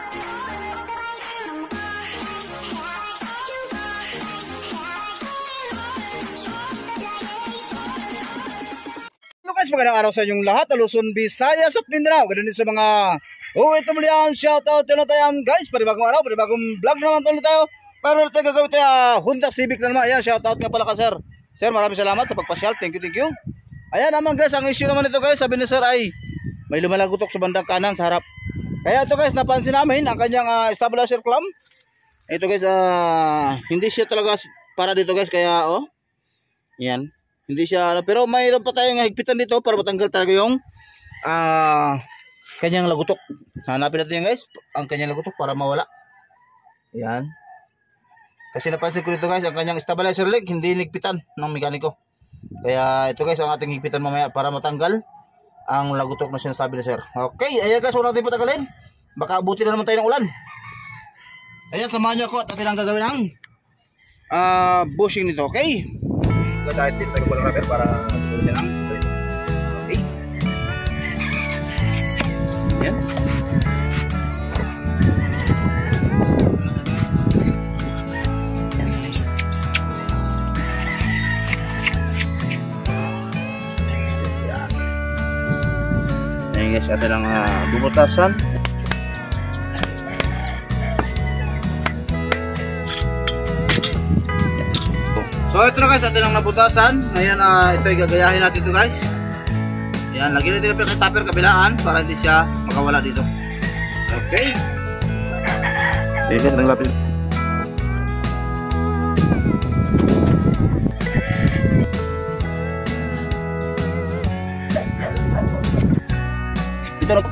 Guys, magandang araw sa inyong lahat, Luzon, Visayas at Mindanao. Ganun din sa mga ito muli yan, shoutout na tayo guys. Panibagong araw, panibagong vlog naman tuloy tayo. Pero ito gagawin tayo, Honda Civic na naman. Ayan, shoutout nga pala ka sir. Sir, maraming salamat sa pagpasyal, thank you. Ayan naman guys, ang issue naman ito guys, sabi ni sir ay may lumalagutok sa bandang kanan sa harap. Kaya ito guys, napansin namin ang kanyang stabilizer clamp. Ito guys, hindi siya talaga para dito guys, kaya yan. Hindi siya, pero mayroon pa tayong higpitan dito para matanggal talaga yung kanyang lagutok. Hanapin natin yan guys, ang kanyang lagutok para mawala. Yan. Kasi napansin ko dito guys, ang kanyang stabilizer leg hindi higpitan ng mekaniko. Kaya ito guys, ang ating higpitan mamaya para matanggal ang lagutok na sinasabi ni sir. Okay, ayan guys, wala natin patagalin. Baka abuti na naman tayo ng ulan. Ayan, samahan nyo ako at atin ang gagawin ang bushing nito, okay? Dahil dito tayo walang rubber para tuloy lang. Okay. Yan. Ayan guys, ada lang bubutasan. So ito na guys, atin ang nabutasan. Ayan, ito ay gagayahin natin ito guys. Ayan, lagyan natin ang tupper kabilaan para hindi siya makawala dito. Okay. Ayan, ang lapis. Ito na.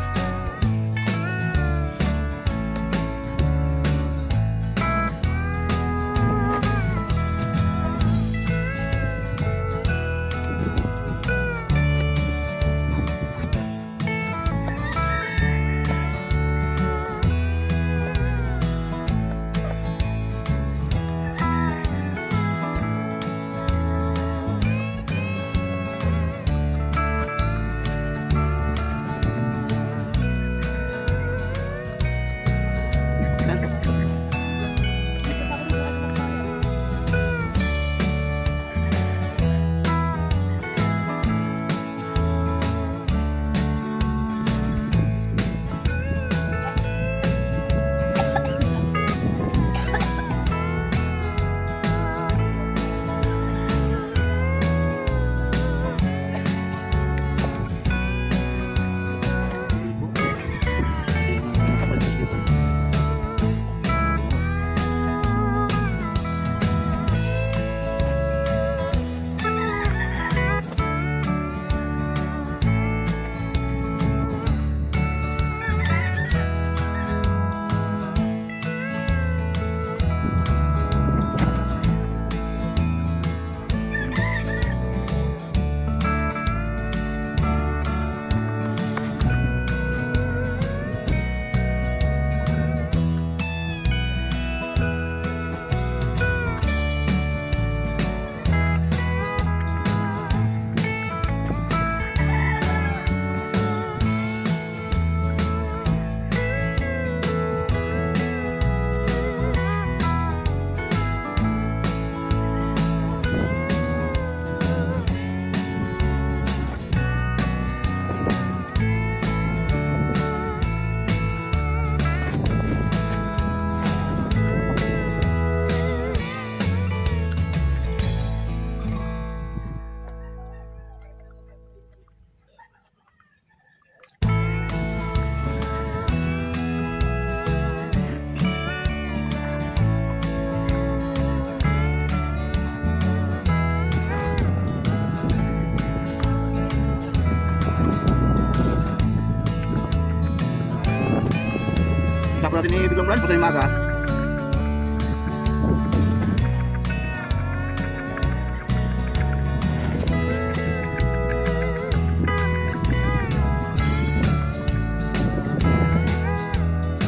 Natin ni biglang bulan, putay maga.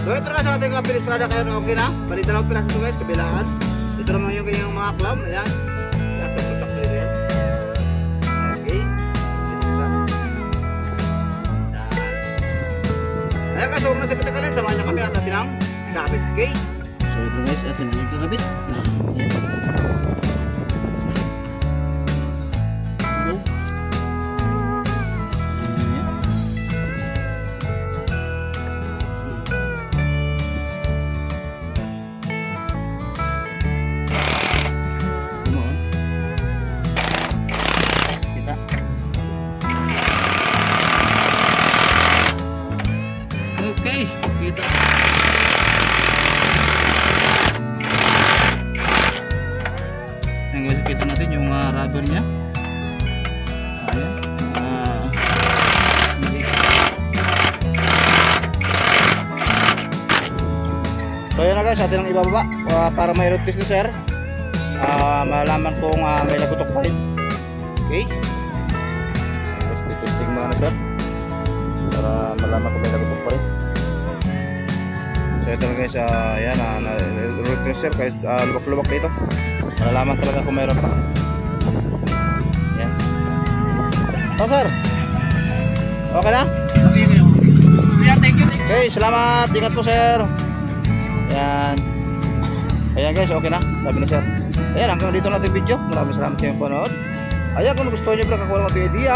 So ito na sa ating finish product, kaya okay na. Balik na lang pilas ito guys, kabilaan. Ito naman yung kanyang mga clamp, ayan. Kaya sakto rin yan. Okay. Ayan guys, huwag natin patagalin, samahan niyo kami at atin ang kabit. Okay? So ito guys, ito na yung kabit. Okay, kita. Yang guys, kita natin yung rubber nya. Ayan. So yun na guys, atin ang ibababa para may road test ni sir. Malaman kung may lagutok pa rin. Okay. Tapos testing muna na sir para malaman kung may lagutok pa rin. So ito na guys, ayan, road test sir, guys, lubak-lubak dito. Malalaman talaga kung mayroon pa. Yan. So sir, okay na? Okay, salamat. Ingat po sir. Yan. Ayan guys, okay na. Sabi na sir. Ayan, hanggang dito natin video. Maraming salamat sa inyong panood. Ayan, kung gusto nyo vlog, kakuha ng idea,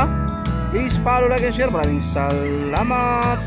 please follow, like, and share. Maraming salamat.